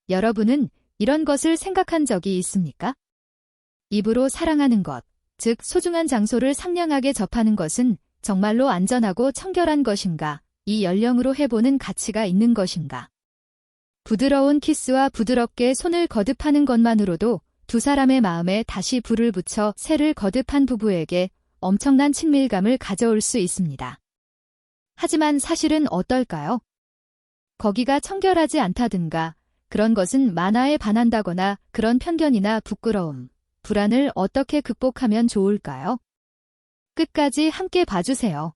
여러분은 이런 것을 생각한 적이 있습니까? 입으로 사랑하는 것, 즉 소중한 장소를 상냥하게 접하는 것은 정말로 안전하고 청결한 것인가? 이 연령으로 해보는 가치가 있는 것인가? 부드러운 키스와 부드럽게 손을 거듭하는 것만으로도 두 사람의 마음에 다시 불을 붙여 새를 거듭한 부부에게 엄청난 친밀감을 가져올 수 있습니다. 하지만 사실은 어떨까요? 거기가 청결하지 않다든가 그런 것은 만화에 반한다거나 그런 편견이나 부끄러움, 불안을 어떻게 극복하면 좋을까요? 끝까지 함께 봐주세요.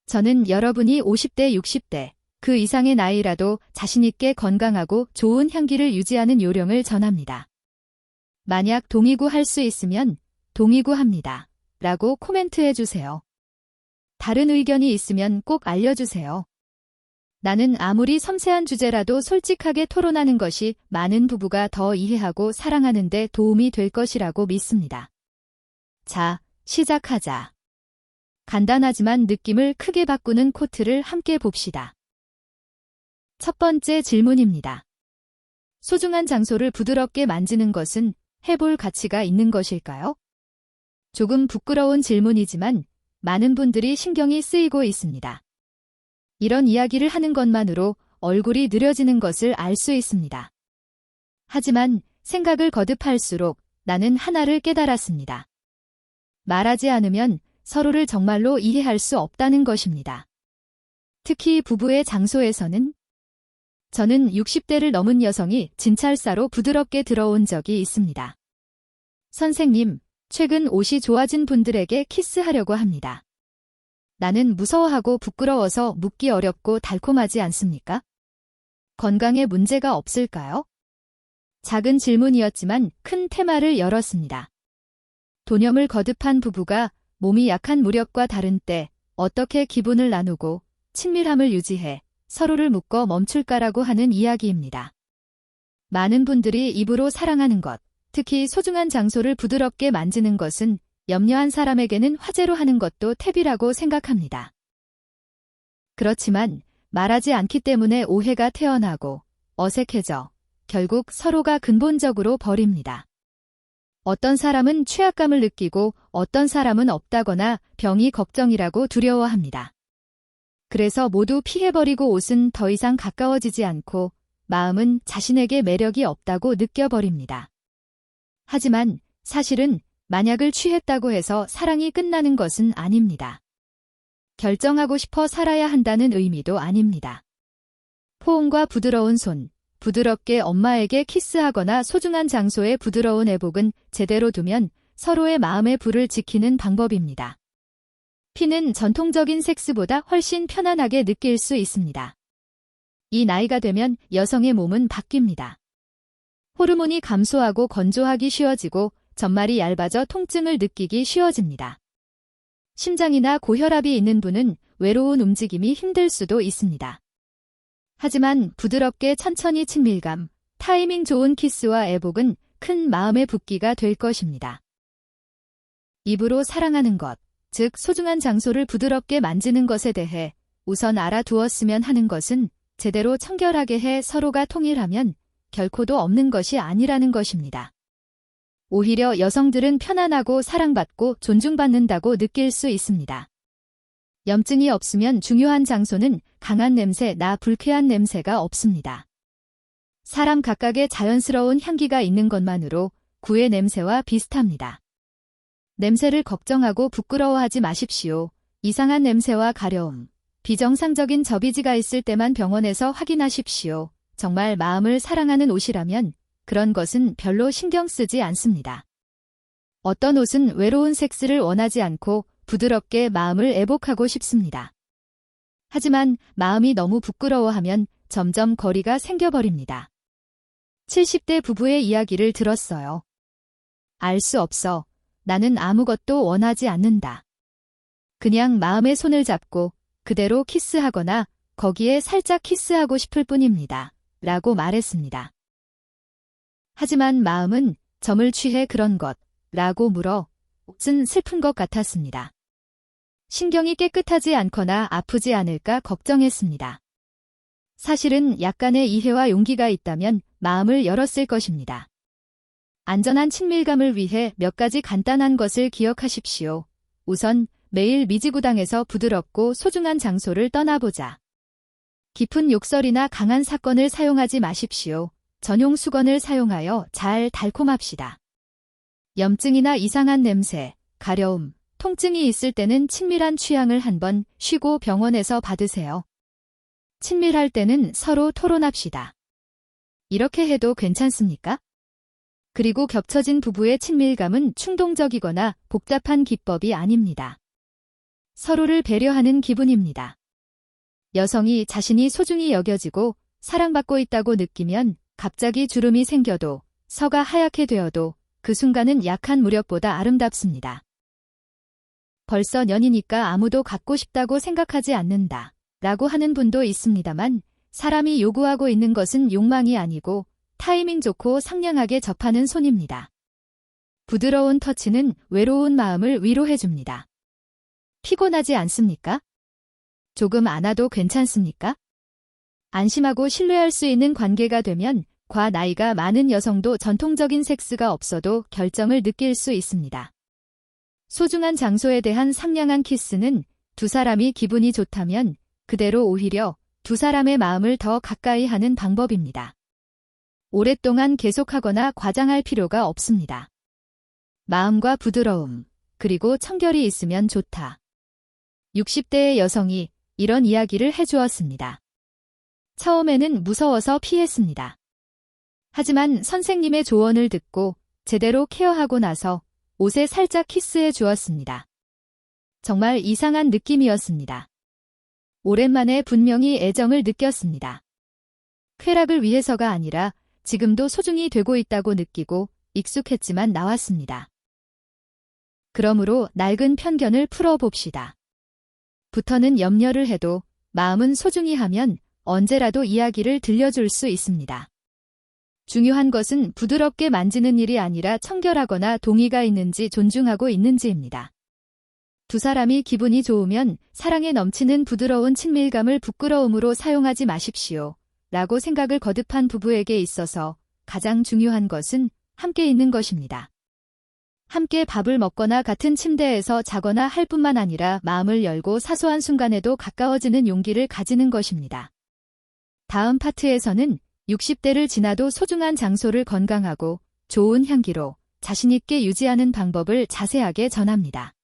저는 여러분이 50대, 60대, 그 이상의 나이라도 자신있게 건강하고 좋은 향기를 유지하는 요령을 전합니다. 만약 동의구 할 수 있으면 동의구 합니다. 라고 코멘트해주세요. 다른 의견이 있으면 꼭 알려주세요. 나는 아무리 섬세한 주제라도 솔직하게 토론하는 것이 많은 부부가 더 이해하고 사랑하는 데 도움이 될 것이라고 믿습니다. 자, 시작하자. 간단하지만 느낌을 크게 바꾸는 코트를 함께 봅시다. 첫 번째 질문입니다. 소중한 장소를 부드럽게 만지는 것은 해볼 가치가 있는 것일까요? 조금 부끄러운 질문이지만 많은 분들이 신경이 쓰이고 있습니다. 이런 이야기를 하는 것만으로 얼굴이 느려지는 것을 알 수 있습니다. 하지만 생각을 거듭할수록 나는 하나를 깨달았습니다. 말하지 않으면 서로를 정말로 이해할 수 없다는 것입니다. 특히 부부의 장소에서는 저는 60대를 넘은 여성이 진찰사로 부드럽게 들어온 적이 있습니다. 선생님, 최근 옷이 좋아진 분들에게 키스하려고 합니다. 나는 무서워하고 부끄러워서 묻기 어렵고 달콤하지 않습니까? 건강에 문제가 없을까요? 작은 질문이었지만 큰 테마를 열었습니다. 돈염을 거듭한 부부가 몸이 약한 무력과 다른 때 어떻게 기분을 나누고 친밀함을 유지해 서로를 묶어 멈출까라고 하는 이야기입니다. 많은 분들이 입으로 사랑하는 것, 특히 소중한 장소를 부드럽게 만지는 것은 염려한 사람에게는 화제로 하는 것도 탭이라고 생각합니다. 그렇지만 말하지 않기 때문에 오해가 태어나고 어색해져 결국 서로가 근본적으로 버립니다. 어떤 사람은 취약감을 느끼고 어떤 사람은 없다거나 병이 걱정이라고 두려워합니다. 그래서 모두 피해버리고 옷은 더 이상 가까워지지 않고 마음은 자신에게 매력이 없다고 느껴버립니다. 하지만 사실은 만약을 취했다고 해서 사랑이 끝나는 것은 아닙니다. 결정하고 싶어 살아야 한다는 의미도 아닙니다. 포옹과 부드러운 손, 부드럽게 엄마에게 키스하거나 소중한 장소에 부드러운 애복은 제대로 두면 서로의 마음의 불을 지키는 방법입니다. 피는 전통적인 섹스보다 훨씬 편안하게 느낄 수 있습니다. 이 나이가 되면 여성의 몸은 바뀝니다. 호르몬이 감소하고 건조하기 쉬워지고 전말이 얇아져 통증을 느끼기 쉬워집니다. 심장이나 고혈압이 있는 분은 외로운 움직임이 힘들 수도 있습니다. 하지만 부드럽게 천천히 친밀감, 타이밍 좋은 키스와 애복은 큰 마음의 붓기가 될 것입니다. 입으로 사랑하는 것, 즉 소중한 장소를 부드럽게 만지는 것에 대해 우선 알아두었으면 하는 것은 제대로 청결하게 해 서로가 통일하면 결코도 없는 것이 아니라는 것입니다. 오히려 여성들은 편안하고 사랑받고 존중받는다고 느낄 수 있습니다. 염증이 없으면 중요한 장소는 강한 냄새나 불쾌한 냄새가 없습니다. 사람 각각의 자연스러운 향기가 있는 것만으로 구의 냄새와 비슷합니다. 냄새를 걱정하고 부끄러워하지 마십시오. 이상한 냄새와 가려움, 비정상적인 접이지가 있을 때만 병원에서 확인하십시오. 정말 마음을 사랑하는 옷이라면 그런 것은 별로 신경 쓰지 않습니다. 어떤 옷은 외로운 섹스를 원하지 않고 부드럽게 마음을 애복하고 싶습니다. 하지만 마음이 너무 부끄러워하면 점점 거리가 생겨버립니다. 70대 부부의 이야기를 들었어요. 알 수 없어. 나는 아무것도 원하지 않는다. 그냥 마음의 손을 잡고 그대로 키스하거나 거기에 살짝 키스하고 싶을 뿐입니다. 라고 말했습니다. 하지만 마음은 점을 취해 그런 것 라고 물어 옷은 슬픈 것 같았습니다. 신경이 깨끗하지 않거나 아프지 않을까 걱정했습니다. 사실은 약간의 이해와 용기가 있다면 마음을 열었을 것입니다. 안전한 친밀감을 위해 몇 가지 간단한 것을 기억하십시오. 우선 매일 미지구당에서 부드럽고 소중한 장소를 떠나보자. 깊은 욕설이나 강한 사건을 사용하지 마십시오. 전용 수건을 사용하여 잘 달콤합시다. 염증이나 이상한 냄새, 가려움, 통증이 있을 때는 친밀한 취향을 한번 쉬고 병원에서 받으세요. 친밀할 때는 서로 토론합시다. 이렇게 해도 괜찮습니까? 그리고 겹쳐진 부부의 친밀감은 충동적이거나 복잡한 기법이 아닙니다. 서로를 배려하는 기분입니다. 여성이 자신이 소중히 여겨지고 사랑받고 있다고 느끼면 갑자기 주름이 생겨도 서가 하얗게 되어도 그 순간은 약한 무력보다 아름답습니다. 벌써 년이니까 아무도 갖고 싶다고 생각하지 않는다 라고 하는 분도 있습니다만 사람이 요구하고 있는 것은 욕망이 아니고 타이밍 좋고 상냥하게 접하는 손입니다. 부드러운 터치는 외로운 마음을 위로해줍니다. 피곤하지 않습니까? 조금 안아도 괜찮습니까? 안심하고 신뢰할 수 있는 관계가 되면 나이가 많은 여성도 전통적인 섹스가 없어도 결정을 느낄 수 있습니다. 소중한 장소에 대한 상냥한 키스는 두 사람이 기분이 좋다면 그대로 오히려 두 사람의 마음을 더 가까이 하는 방법입니다. 오랫동안 계속하거나 과장할 필요가 없습니다. 마음과 부드러움, 그리고 청결이 있으면 좋다. 60대의 여성이 이런 이야기를 해주었습니다. 처음에는 무서워서 피했습니다. 하지만 선생님의 조언을 듣고 제대로 케어하고 나서 옷에 살짝 키스해 주었습니다. 정말 이상한 느낌이었습니다. 오랜만에 분명히 애정을 느꼈습니다. 쾌락을 위해서가 아니라 지금도 소중히 되고 있다고 느끼고 익숙했지만 나왔습니다. 그러므로 낡은 편견을 풀어봅시다. 부터는 염려를 해도 마음은 소중히 하면 언제라도 이야기를 들려줄 수 있습니다. 중요한 것은 부드럽게 만지는 일이 아니라 청결하거나 동의가 있는지 존중하고 있는지입니다. 두 사람이 기분이 좋으면 사랑에 넘치는 부드러운 친밀감을 부끄러움으로 사용하지 마십시오. 라고 생각을 거듭한 부부에게 있어서 가장 중요한 것은 함께 있는 것입니다. 함께 밥을 먹거나 같은 침대에서 자거나 할 뿐만 아니라 마음을 열고 사소한 순간에도 가까워지는 용기를 가지는 것입니다. 다음 파트에서는 60대를 지나도 소중한 장소를 건강하고 좋은 향기로 자신있게 유지하는 방법을 자세하게 전합니다.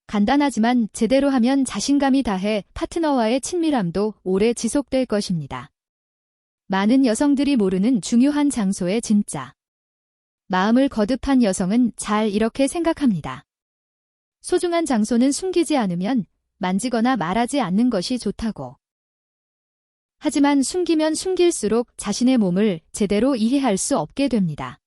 간단하지만 제대로 하면 자신감이 다해 파트너와의 친밀함도 오래 지속될 것입니다. 많은 여성들이 모르는 중요한 장소의 진짜. 마음을 거듭한 여성은 잘 이렇게 생각합니다. 소중한 장소는 숨기지 않으면 만지거나 말하지 않는 것이 좋다고. 하지만 숨기면 숨길수록 자신의 몸을 제대로 이해할 수 없게 됩니다.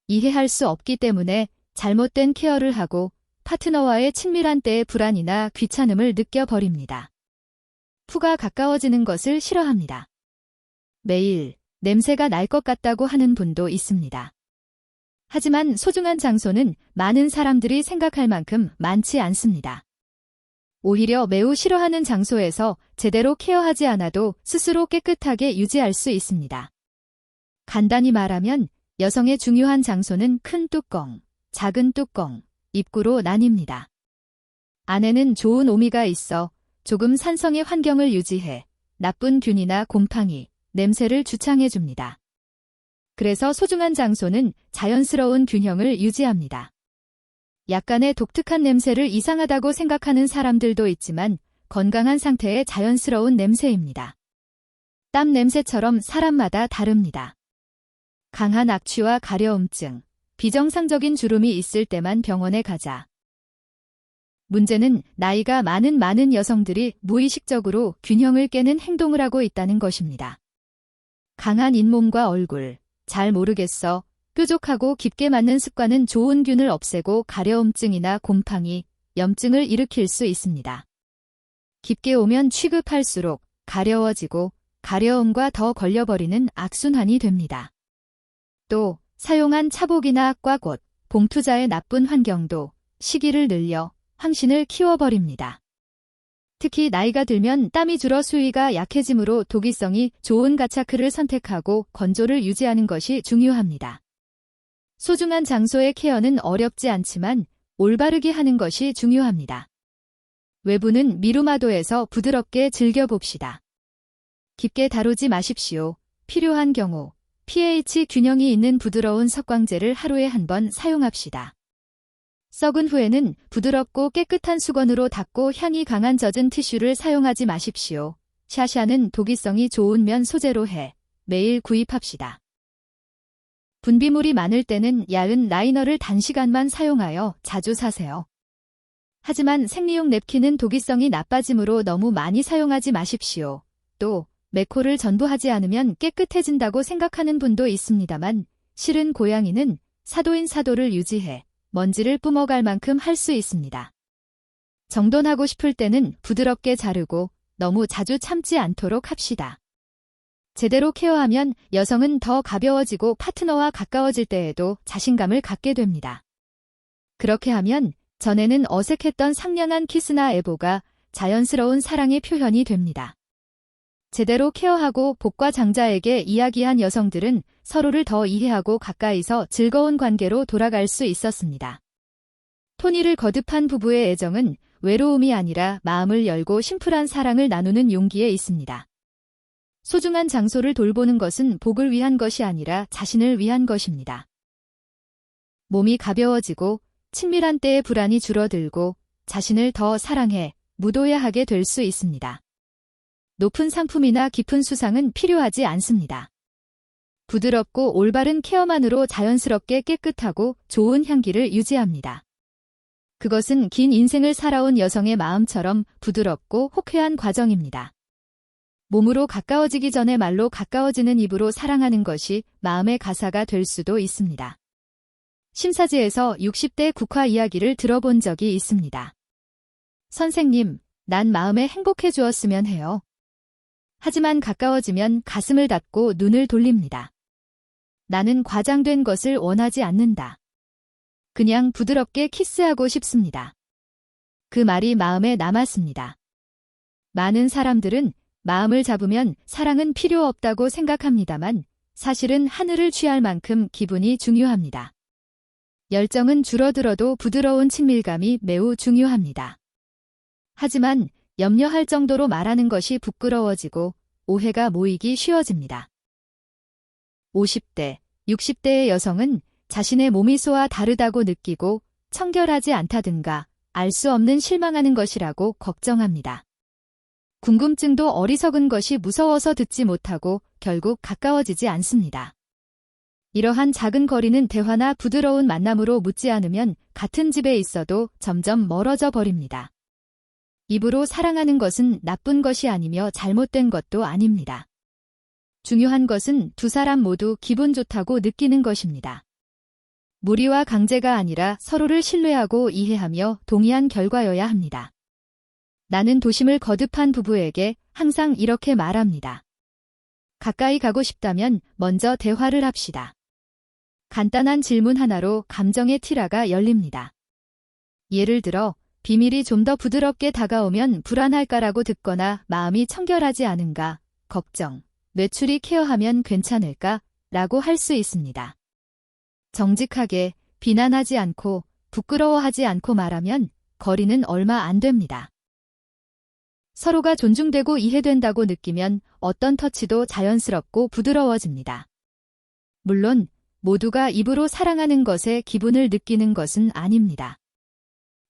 이해할 수 없기 때문에 잘못된 케어를 하고 파트너와의 친밀한 때의 불안이나 귀찮음을 느껴버립니다. 푸가 가까워지는 것을 싫어합니다. 매일 냄새가 날 것 같다고 하는 분도 있습니다. 하지만 소중한 장소는 많은 사람들이 생각할 만큼 많지 않습니다. 오히려 매우 싫어하는 장소에서 제대로 케어하지 않아도 스스로 깨끗하게 유지할 수 있습니다. 간단히 말하면 여성의 중요한 장소는 큰 뚜껑, 작은 뚜껑, 입구로 나뉩니다. 안에는 좋은 오미가 있어 조금 산성의 환경을 유지해 나쁜 균이나 곰팡이, 냄새를 주창해줍니다. 그래서 소중한 장소는 자연스러운 균형을 유지합니다. 약간의 독특한 냄새를 이상하다고 생각하는 사람들도 있지만 건강한 상태의 자연스러운 냄새입니다. 땀 냄새처럼 사람마다 다릅니다. 강한 악취와 가려움증, 비정상적인 주름이 있을 때만 병원에 가자. 문제는 나이가 많은 여성들이 무의식적으로 균형을 깨는 행동을 하고 있다는 것입니다. 강한 잇몸과 얼굴, 잘 모르겠어, 뾰족하고 깊게 맞는 습관은 좋은 균을 없애고 가려움증이나 곰팡이, 염증을 일으킬 수 있습니다. 깊게 오면 취급할수록 가려워지고 가려움과 더 걸려버리는 악순환이 됩니다. 또 사용한 차복이나 꽉옷, 봉투자의 나쁜 환경도 시기를 늘려 황신을 키워버립니다. 특히 나이가 들면 땀이 줄어 수위가 약해지므로 독이성이 좋은 가차크를 선택하고 건조를 유지하는 것이 중요합니다. 소중한 장소의 케어는 어렵지 않지만 올바르게 하는 것이 중요합니다. 외부는 미루마도에서 부드럽게 즐겨봅시다. 깊게 다루지 마십시오. 필요한 경우 pH 균형이 있는 부드러운 석광제를 하루에 한 번 사용합시다. 썩은 후에는 부드럽고 깨끗한 수건으로 닦고 향이 강한 젖은 티슈를 사용하지 마십시오. 샤샤는 독이성이 좋은 면 소재로 해 매일 구입합시다. 분비물이 많을 때는 얇은 라이너를 단시간만 사용하여 자주 사세요. 하지만 생리용 냅킨은 독이성이 나빠지므로 너무 많이 사용하지 마십시오. 또 메코를 전부 하지 않으면 깨끗해진다고 생각하는 분도 있습니다만 실은 고양이는 사도인 사도를 유지해 먼지를 뿜어갈 만큼 할 수 있습니다. 정돈하고 싶을 때는 부드럽게 자르고 너무 자주 참지 않도록 합시다. 제대로 케어하면 여성은 더 가벼워지고 파트너와 가까워질 때에도 자신감을 갖게 됩니다. 그렇게 하면 전에는 어색했던 상냥한 키스나 애보가 자연스러운 사랑의 표현이 됩니다. 제대로 케어하고 복과 장자에게 이야기한 여성들은 서로를 더 이해하고 가까이서 즐거운 관계로 돌아갈 수 있었습니다. 토니를 거듭한 부부의 애정은 외로움이 아니라 마음을 열고 심플한 사랑을 나누는 용기에 있습니다. 소중한 장소를 돌보는 것은 복을 위한 것이 아니라 자신을 위한 것입니다. 몸이 가벼워지고 친밀한 때의 불안이 줄어들고 자신을 더 사랑해 무도회하게 될 수 있습니다. 높은 상품이나 깊은 수상은 필요하지 않습니다. 부드럽고 올바른 케어만으로 자연스럽게 깨끗하고 좋은 향기를 유지합니다. 그것은 긴 인생을 살아온 여성의 마음처럼 부드럽고 호쾌한 과정입니다. 몸으로 가까워지기 전에 말로 가까워지는 입으로 사랑하는 것이 마음의 가사가 될 수도 있습니다. 심사지에서 60대 국화 이야기를 들어본 적이 있습니다. 선생님, 난 마음에 행복해 주었으면 해요. 하지만 가까워지면 가슴을 닫고 눈을 돌립니다. 나는 과장된 것을 원하지 않는다. 그냥 부드럽게 키스하고 싶습니다. 그 말이 마음에 남았습니다. 많은 사람들은 마음을 잡으면 사랑은 필요 없다고 생각합니다만 사실은 하늘을 취할 만큼 기분이 중요합니다. 열정은 줄어들어도 부드러운 친밀감이 매우 중요합니다. 하지만 염려할 정도로 말하는 것이 부끄러워지고 오해가 모이기 쉬워집니다. 50대, 60대의 여성은 자신의 몸이소와 다르다고 느끼고 청결하지 않다든가 알 수 없는 실망하는 것이라고 걱정합니다. 궁금증도 어리석은 것이 무서워서 듣지 못하고 결국 가까워지지 않습니다. 이러한 작은 거리는 대화나 부드러운 만남으로 묻지 않으면 같은 집에 있어도 점점 멀어져 버립니다. 입으로 사랑하는 것은 나쁜 것이 아니며 잘못된 것도 아닙니다. 중요한 것은 두 사람 모두 기분 좋다고 느끼는 것입니다. 무리와 강제가 아니라 서로를 신뢰하고 이해하며 동의한 결과여야 합니다. 나는 도심을 거듭한 부부에게 항상 이렇게 말합니다. 가까이 가고 싶다면 먼저 대화를 합시다. 간단한 질문 하나로 감정의 티라가 열립니다. 예를 들어 비밀이 좀 더 부드럽게 다가오면 불안할까라고 듣거나 마음이 청결하지 않은가, 걱정, 뇌출이 케어하면 괜찮을까? 라고 할 수 있습니다. 정직하게, 비난하지 않고, 부끄러워하지 않고 말하면 거리는 얼마 안 됩니다. 서로가 존중되고 이해된다고 느끼면 어떤 터치도 자연스럽고 부드러워집니다. 물론 모두가 입으로 사랑하는 것에 기분을 느끼는 것은 아닙니다.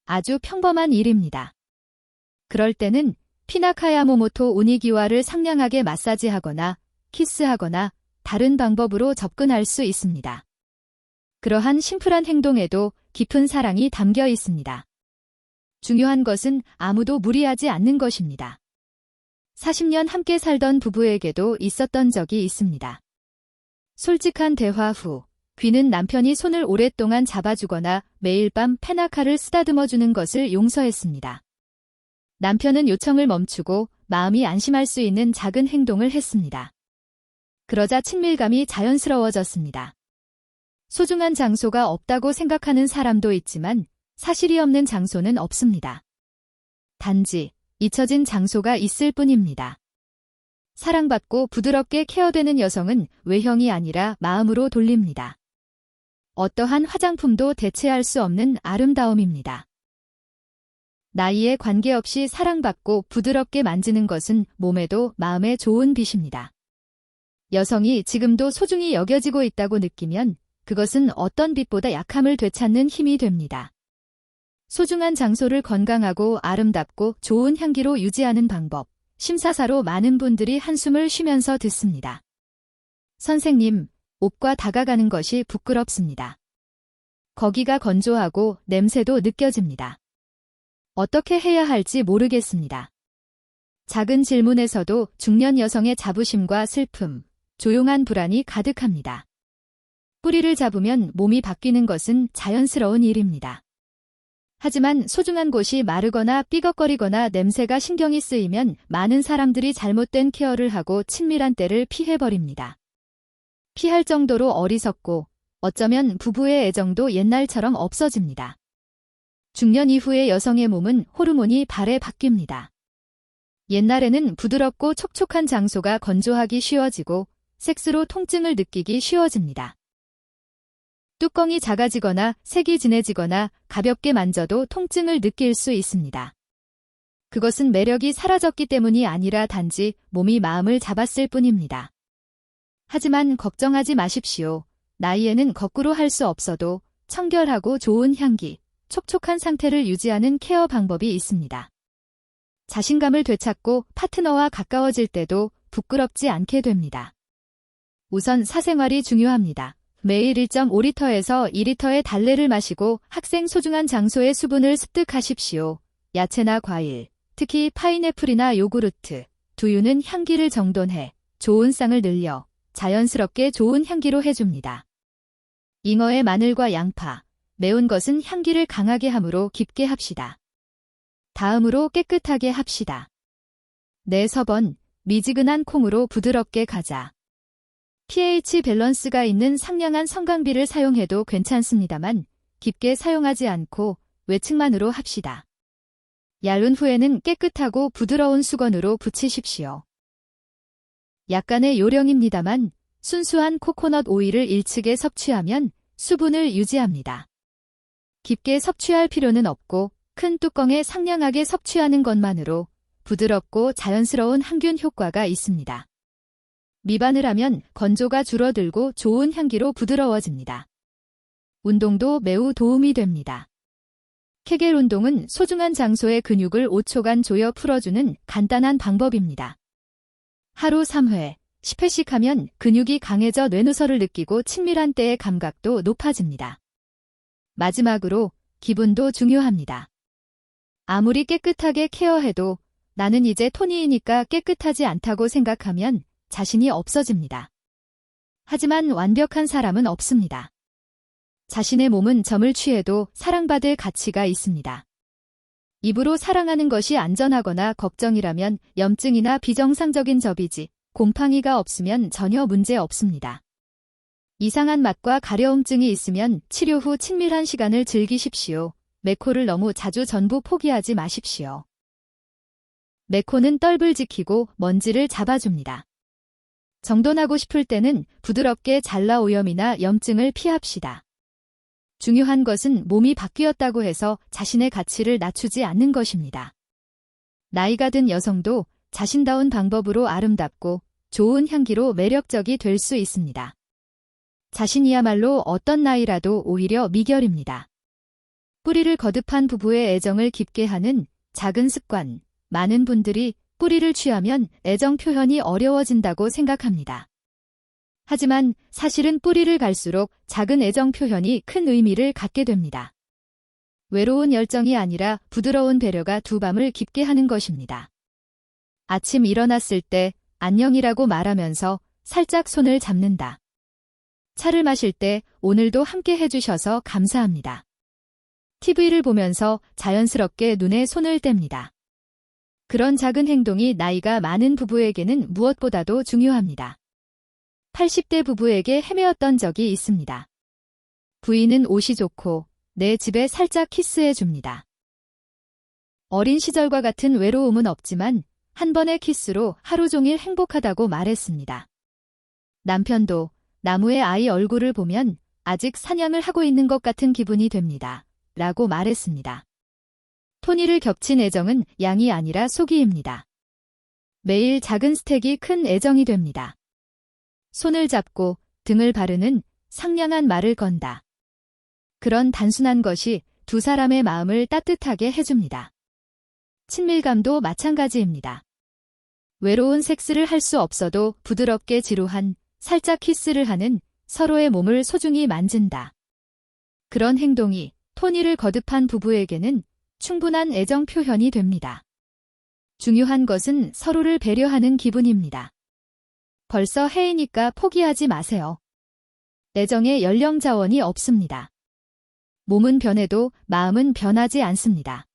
아주 평범한 일입니다. 그럴 때는 피나카야모모토 우니기와를 상냥하게 마사지하거나 키스하거나 다른 방법으로 접근할 수 있습니다. 그러한 심플한 행동에도 깊은 사랑이 담겨 있습니다. 중요한 것은 아무도 무리하지 않는 것입니다. 40년 함께 살던 부부에게도 있었던 적이 있습니다. 솔직한 대화 후 귀는 남편이 손을 오랫동안 잡아주거나 매일 밤 페나카를 쓰다듬어주는 것을 용서했습니다. 남편은 요청을 멈추고 마음이 안심할 수 있는 작은 행동을 했습니다. 그러자 친밀감이 자연스러워졌습니다. 소중한 장소가 없다고 생각하는 사람도 있지만 사실이 없는 장소는 없습니다. 단지 잊혀진 장소가 있을 뿐입니다. 사랑받고 부드럽게 케어되는 여성은 외형이 아니라 마음으로 돌립니다. 어떠한 화장품도 대체할 수 없는 아름다움입니다. 나이에 관계없이 사랑받고 부드럽게 만지는 것은 몸에도 마음에 좋은 빛입니다. 여성이 지금도 소중히 여겨지고 있다고 느끼면 그것은 어떤 빛보다 약함을 되찾는 힘이 됩니다. 소중한 장소를 건강하고 아름답고 좋은 향기로 유지하는 방법, 심사사로 많은 분들이 한숨을 쉬면서 듣습니다. 선생님, 옷과 다가가는 것이 부끄럽습니다. 거기가 건조하고 냄새도 느껴집니다. 어떻게 해야 할지 모르겠습니다. 작은 질문에서도 중년 여성의 자부심과 슬픔, 조용한 불안이 가득합니다. 뿌리를 잡으면 몸이 바뀌는 것은 자연스러운 일입니다. 하지만 소중한 곳이 마르거나 삐걱거리거나 냄새가 신경이 쓰이면 많은 사람들이 잘못된 케어를 하고 친밀한 때를 피해버립니다. 피할 정도로 어리석고 어쩌면 부부의 애정도 옛날처럼 없어집니다. 중년 이후의 여성의 몸은 호르몬이 발에 바뀝니다. 옛날에는 부드럽고 촉촉한 장소가 건조하기 쉬워지고 섹스로 통증을 느끼기 쉬워집니다. 뚜껑이 작아지거나 색이 진해지거나 가볍게 만져도 통증을 느낄 수 있습니다. 그것은 매력이 사라졌기 때문이 아니라 단지 몸이 마음을 잡았을 뿐입니다. 하지만 걱정하지 마십시오. 나이에는 거꾸로 할 수 없어도 청결하고 좋은 향기, 촉촉한 상태를 유지하는 케어 방법이 있습니다. 자신감을 되찾고 파트너와 가까워질 때도 부끄럽지 않게 됩니다. 우선 사생활이 중요합니다. 매일 1.5리터에서 2리터의 달래를 마시고 학생 소중한 장소의 수분을 습득하십시오. 야채나 과일, 특히 파인애플이나 요구르트, 두유는 향기를 정돈해 좋은 쌍을 늘려 자연스럽게 좋은 향기로 해줍니다. 잉어의 마늘과 양파, 매운 것은 향기를 강하게 함으로 깊게 합시다. 다음으로 깨끗하게 합시다. 네 서번, 미지근한 콩으로 부드럽게 가자. pH 밸런스가 있는 상냥한 성강비를 사용해도 괜찮습니다만 깊게 사용하지 않고 외측만으로 합시다. 얇은 후에는 깨끗하고 부드러운 수건으로 붙이십시오. 약간의 요령입니다만 순수한 코코넛 오일을 1측에 섭취하면 수분을 유지합니다. 깊게 섭취할 필요는 없고 큰 뚜껑에 상냥하게 섭취하는 것만으로 부드럽고 자연스러운 항균 효과가 있습니다. 미반을 하면 건조가 줄어들고 좋은 향기로 부드러워집니다. 운동도 매우 도움이 됩니다. 케겔 운동은 소중한 장소의 근육을 5초간 조여 풀어주는 간단한 방법입니다. 하루 3회, 10회씩 하면 근육이 강해져 뇌누설을 느끼고 친밀한 때의 감각도 높아집니다. 마지막으로 기분도 중요합니다. 아무리 깨끗하게 케어해도 나는 이제 토니이니까 깨끗하지 않다고 생각하면 자신이 없어집니다. 하지만 완벽한 사람은 없습니다. 자신의 몸은 점을 취해도 사랑받을 가치가 있습니다. 입으로 사랑하는 것이 안전하거나 걱정이라면 염증이나 비정상적인 접이지, 곰팡이가 없으면 전혀 문제 없습니다. 이상한 맛과 가려움증이 있으면 치료 후 친밀한 시간을 즐기십시오. 메코를 너무 자주 전부 포기하지 마십시오. 메코는 떫을 지키고 먼지를 잡아줍니다. 정돈하고 싶을 때는 부드럽게 잘라 오염이나 염증을 피합시다. 중요한 것은 몸이 바뀌었다고 해서 자신의 가치를 낮추지 않는 것입니다. 나이가 든 여성도 자신다운 방법으로 아름답고 좋은 향기로 매력적이 될 수 있습니다. 자신이야말로 어떤 나이라도 오히려 미결입니다. 뿌리를 거듭한 부부의 애정을 깊게 하는 작은 습관, 많은 분들이 뿌리를 취하면 애정 표현이 어려워진다고 생각합니다. 하지만 사실은 뿌리를 갈수록 작은 애정 표현이 큰 의미를 갖게 됩니다. 외로운 열정이 아니라 부드러운 배려가 두 밤을 깊게 하는 것입니다. 아침 일어났을 때 안녕이라고 말하면서 살짝 손을 잡는다. 차를 마실 때 오늘도 함께 해주셔서 감사합니다. TV를 보면서 자연스럽게 눈에 손을 댑니다. 그런 작은 행동이 나이가 많은 부부에게는 무엇보다도 중요합니다. 80대 부부에게 헤매었던 적이 있습니다. 부인은 옷이 좋고 내 집에 살짝 키스해 줍니다. 어린 시절과 같은 외로움은 없지만 한 번의 키스로 하루 종일 행복하다고 말했습니다. 남편도 나무의 아이 얼굴을 보면 아직 사냥을 하고 있는 것 같은 기분이 됩니다. 라고 말했습니다. 토니를 겹친 애정은 양이 아니라 소기입니다. 매일 작은 스택이 큰 애정이 됩니다. 손을 잡고 등을 바르는 상냥한 말을 건다. 그런 단순한 것이 두 사람의 마음을 따뜻하게 해줍니다. 친밀감도 마찬가지입니다. 외로운 섹스를 할 수 없어도 부드럽게 지루한 살짝 키스를 하는 서로의 몸을 소중히 만진다. 그런 행동이 토니를 거듭한 부부에게는 충분한 애정 표현이 됩니다. 중요한 것은 서로를 배려하는 기분입니다. 벌써 해이니까 포기하지 마세요. 애정의 연령 자원이 없습니다. 몸은 변해도 마음은 변하지 않습니다.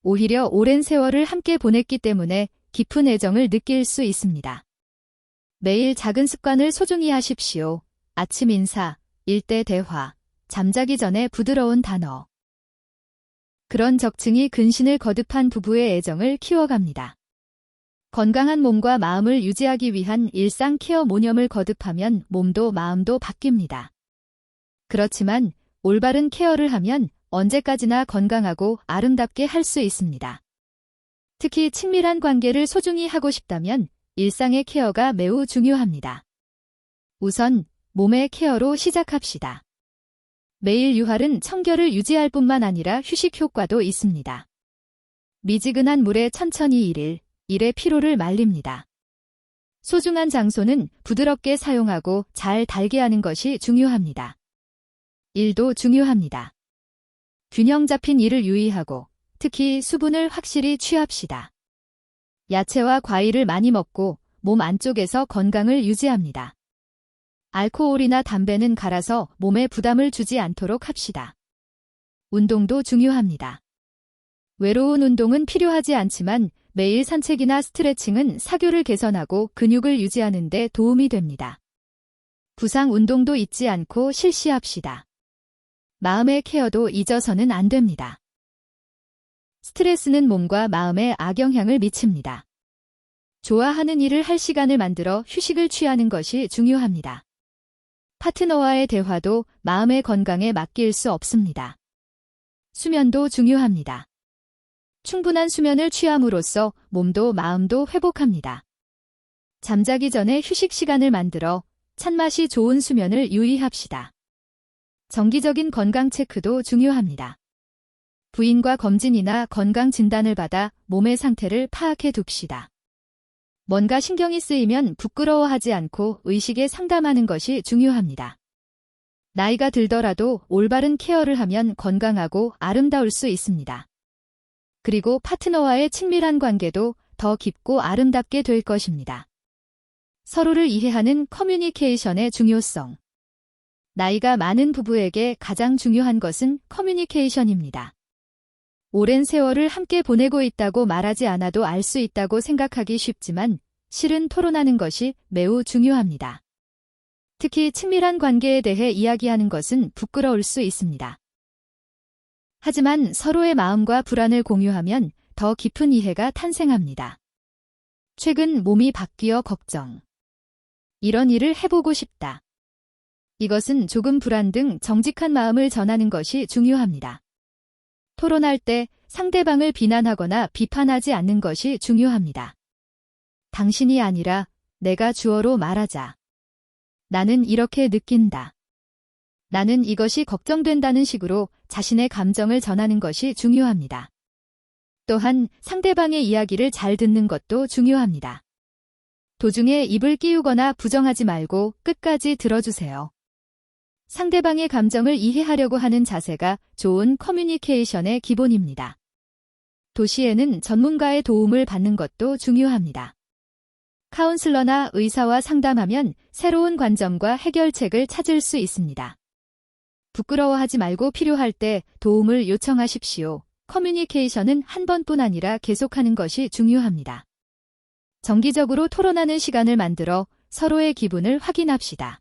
오히려 오랜 세월을 함께 보냈기 때문에 깊은 애정을 느낄 수 있습니다. 매일 작은 습관을 소중히 하십시오. 아침 인사, 일대 대화, 잠자기 전에 부드러운 단어. 그런 적층이 근신을 거듭한 부부의 애정을 키워갑니다. 건강한 몸과 마음을 유지하기 위한 일상 케어 모념을 거듭하면 몸도 마음도 바뀝니다. 그렇지만 올바른 케어를 하면 언제까지나 건강하고 아름답게 할 수 있습니다. 특히 친밀한 관계를 소중히 하고 싶다면 일상의 케어가 매우 중요합니다. 우선 몸의 케어로 시작합시다. 매일 유활은 청결을 유지할 뿐만 아니라 휴식 효과도 있습니다. 미지근한 물에 천천히 1의 피로를 말립니다. 소중한 장소는 부드럽게 사용하고 잘 닳게 하는 것이 중요합니다. 일도 중요합니다. 균형 잡힌 일을 유의하고 특히 수분을 확실히 취합시다. 야채와 과일을 많이 먹고 몸 안쪽에서 건강을 유지합니다. 알코올이나 담배는 갈아서 몸에 부담을 주지 않도록 합시다. 운동도 중요합니다. 외로운 운동은 필요하지 않지만 매일 산책이나 스트레칭은 사교를 개선하고 근육을 유지하는 데 도움이 됩니다. 부상 운동도 잊지 않고 실시합시다. 마음의 케어도 잊어서는 안 됩니다. 스트레스는 몸과 마음에 악영향을 미칩니다. 좋아하는 일을 할 시간을 만들어 휴식을 취하는 것이 중요합니다. 파트너와의 대화도 마음의 건강에 맡길 수 없습니다. 수면도 중요합니다. 충분한 수면을 취함으로써 몸도 마음도 회복합니다. 잠자기 전에 휴식 시간을 만들어 찬맛이 좋은 수면을 유의합시다. 정기적인 건강 체크도 중요합니다. 부인과 검진이나 건강 진단을 받아 몸의 상태를 파악해 둡시다. 뭔가 신경이 쓰이면 부끄러워하지 않고 의식에 상담하는 것이 중요합니다. 나이가 들더라도 올바른 케어를 하면 건강하고 아름다울 수 있습니다. 그리고 파트너와의 친밀한 관계도 더 깊고 아름답게 될 것입니다. 서로를 이해하는 커뮤니케이션의 중요성. 나이가 많은 부부에게 가장 중요한 것은 커뮤니케이션입니다. 오랜 세월을 함께 보내고 있다고 말하지 않아도 알 수 있다고 생각하기 쉽지만 실은 토론하는 것이 매우 중요합니다. 특히 친밀한 관계에 대해 이야기하는 것은 부끄러울 수 있습니다. 하지만 서로의 마음과 불안을 공유하면 더 깊은 이해가 탄생합니다. 최근 몸이 바뀌어 걱정. 이런 일을 해보고 싶다. 이것은 조금 불안 등 정직한 마음을 전하는 것이 중요합니다. 토론할 때 상대방을 비난하거나 비판하지 않는 것이 중요합니다. 당신이 아니라 내가 주어로 말하자. 나는 이렇게 느낀다. 나는 이것이 걱정된다는 식으로 자신의 감정을 전하는 것이 중요합니다. 또한 상대방의 이야기를 잘 듣는 것도 중요합니다. 도중에 입을 끼우거나 부정하지 말고 끝까지 들어주세요. 상대방의 감정을 이해하려고 하는 자세가 좋은 커뮤니케이션의 기본입니다. 도시에는 전문가의 도움을 받는 것도 중요합니다. 카운슬러나 의사와 상담하면 새로운 관점과 해결책을 찾을 수 있습니다. 부끄러워하지 말고 필요할 때 도움을 요청하십시오. 커뮤니케이션은 한 번뿐 아니라 계속하는 것이 중요합니다. 정기적으로 토론하는 시간을 만들어 서로의 기분을 확인합시다.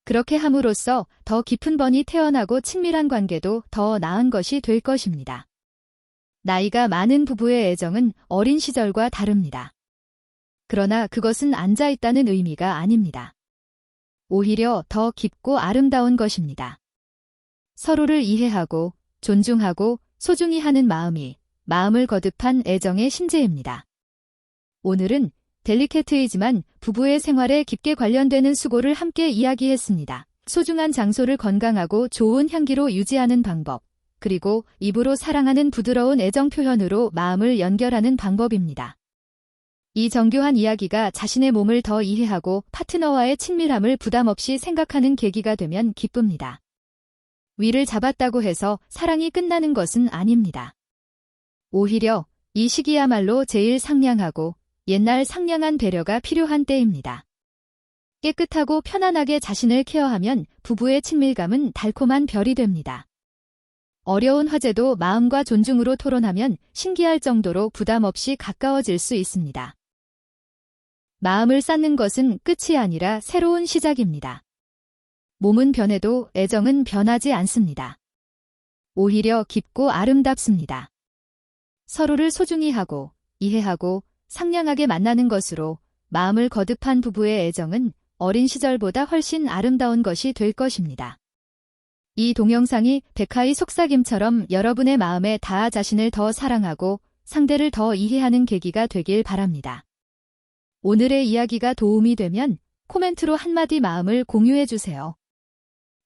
그렇게 함으로써 더 깊은 번이 태어나고 친밀한 관계도 더 나은 것이 될 것입니다. 나이가 많은 부부의 애정은 어린 시절과 다릅니다. 그러나 그것은 앉아있다는 의미가 아닙니다. 오히려 더 깊고 아름다운 것입니다. 서로를 이해하고 존중하고 소중히 하는 마음이 마음을 거듭한 애정의 심재입니다. 오늘은 델리케트이지만 부부의 생활에 깊게 관련되는 수고를 함께 이야기했습니다. 소중한 장소를 건강하고 좋은 향기로 유지하는 방법, 그리고 입으로 사랑하는 부드러운 애정 표현으로 마음을 연결하는 방법입니다. 이 정교한 이야기가 자신의 몸을 더 이해하고 파트너와의 친밀함을 부담 없이 생각하는 계기가 되면 기쁩니다. 위를 잡았다고 해서 사랑이 끝나는 것은 아닙니다. 오히려 이 시기야말로 제일 상냥하고 옛날 상냥한 배려가 필요한 때입니다. 깨끗하고 편안하게 자신을 케어하면 부부의 친밀감은 달콤한 별이 됩니다. 어려운 화제도 마음과 존중으로 토론하면 신기할 정도로 부담 없이 가까워질 수 있습니다. 마음을 쌓는 것은 끝이 아니라 새로운 시작입니다. 몸은 변해도 애정은 변하지 않습니다. 오히려 깊고 아름답습니다. 서로를 소중히 하고 이해하고 상냥하게 만나는 것으로 마음을 거듭한 부부의 애정은 어린 시절보다 훨씬 아름다운 것이 될 것입니다. 이 동영상이 백화의 속삭임처럼 여러분의 마음에 닿아 자신을 더 사랑하고 상대를 더 이해하는 계기가 되길 바랍니다. 오늘의 이야기가 도움이 되면 코멘트로 한마디 마음을 공유해주세요.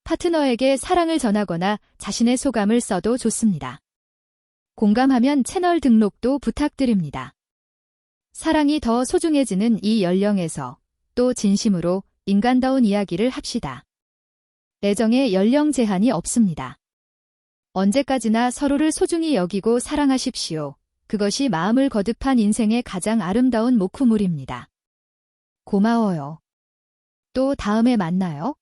파트너에게 사랑을 전하거나 자신의 소감을 써도 좋습니다. 공감하면 채널 등록도 부탁드립니다. 사랑이 더 소중해지는 이 연령에서 또 진심으로 인간다운 이야기를 합시다. 애정에 연령 제한이 없습니다. 언제까지나 서로를 소중히 여기고 사랑하십시오. 그것이 마음을 거듭한 인생의 가장 아름다운 모쿠물입니다. 고마워요. 또 다음에 만나요.